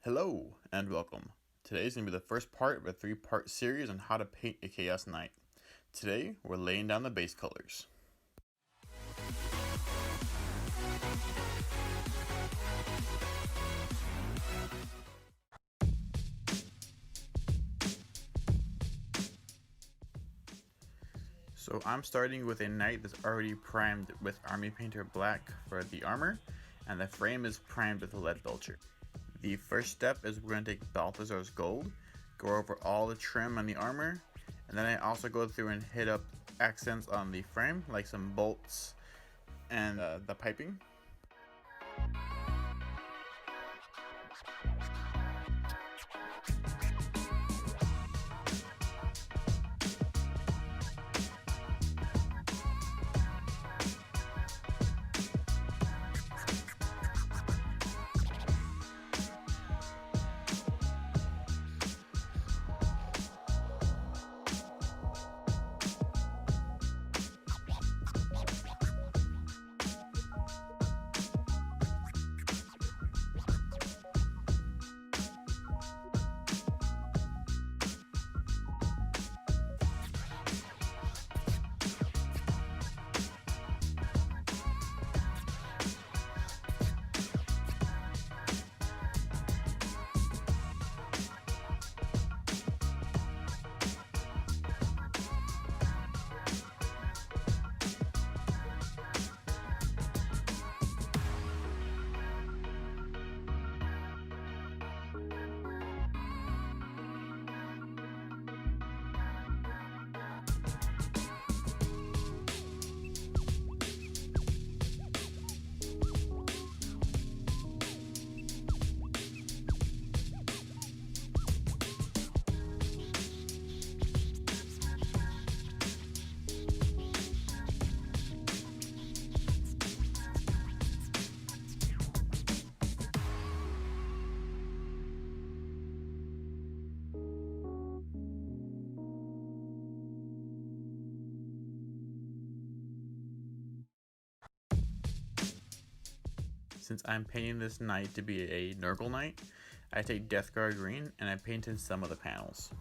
Hello and welcome. Today is going to be the first part of a 3-part series on how to paint a Chaos Knight. Today we're laying down the base colors. So I'm starting with a knight that's already primed with Army Painter Black for the armor, and the frame is primed with Lead Belcher. The first step is we're going to take Balthazar's gold, go over all the trim on the armor, and then I also go through and hit up accents on the frame, like some bolts and the piping. Since I'm painting this knight to be a Nurgle knight, I take Deathguard green and I paint in some of the panels.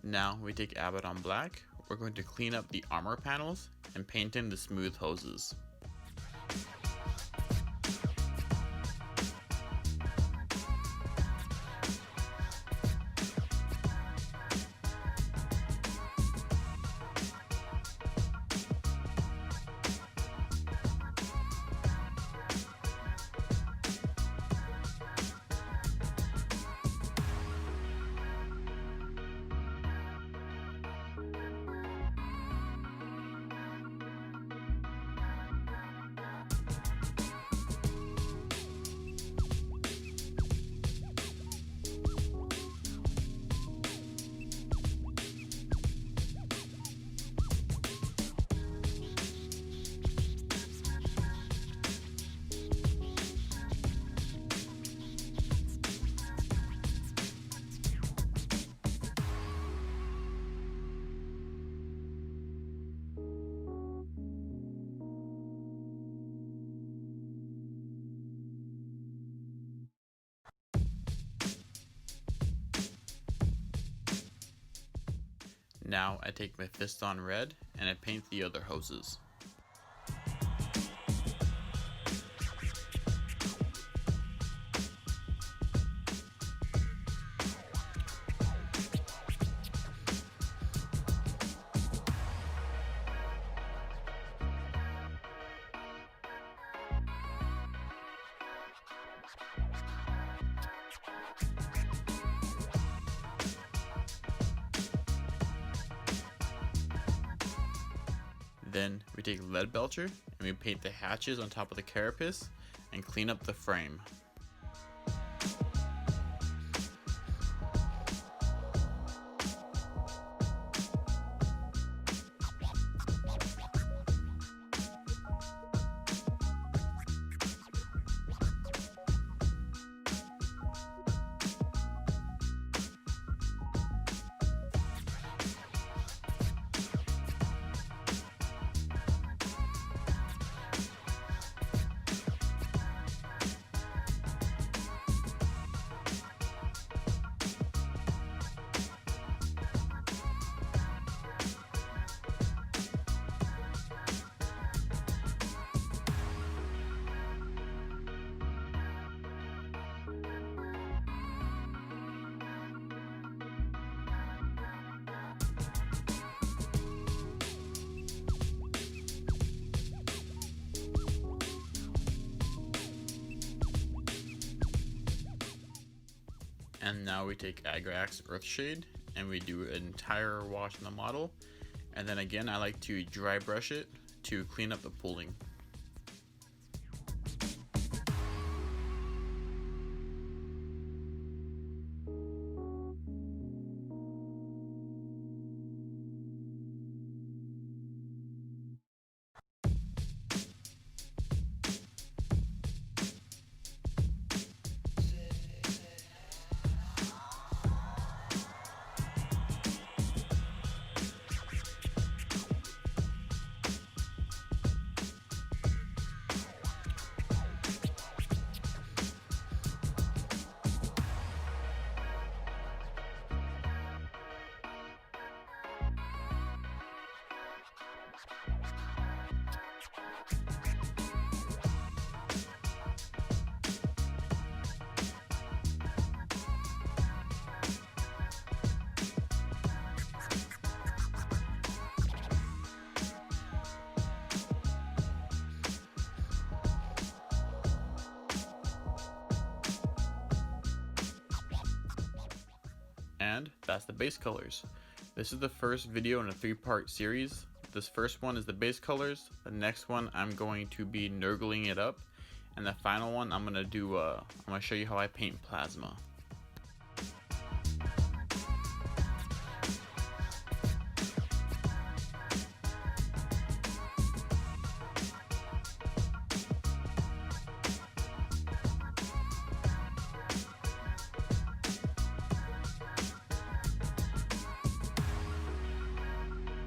Now we take Abaddon Black, we're going to clean up the armor panels and paint in the smooth hoses. Now I take Mephiston Red and I paint the other hoses. Then we take lead belcher and we paint the hatches on top of the carapace and clean up the frame. And now we take Agrax Earthshade and we do an entire wash on the model. And then again, I like to dry brush it to clean up the pooling. And that's the base colors. This is the first video in a 3-part series. This first one is the base colors. The next one I'm going to be nurgling it up, and the final one I'm gonna show you how I paint plasma.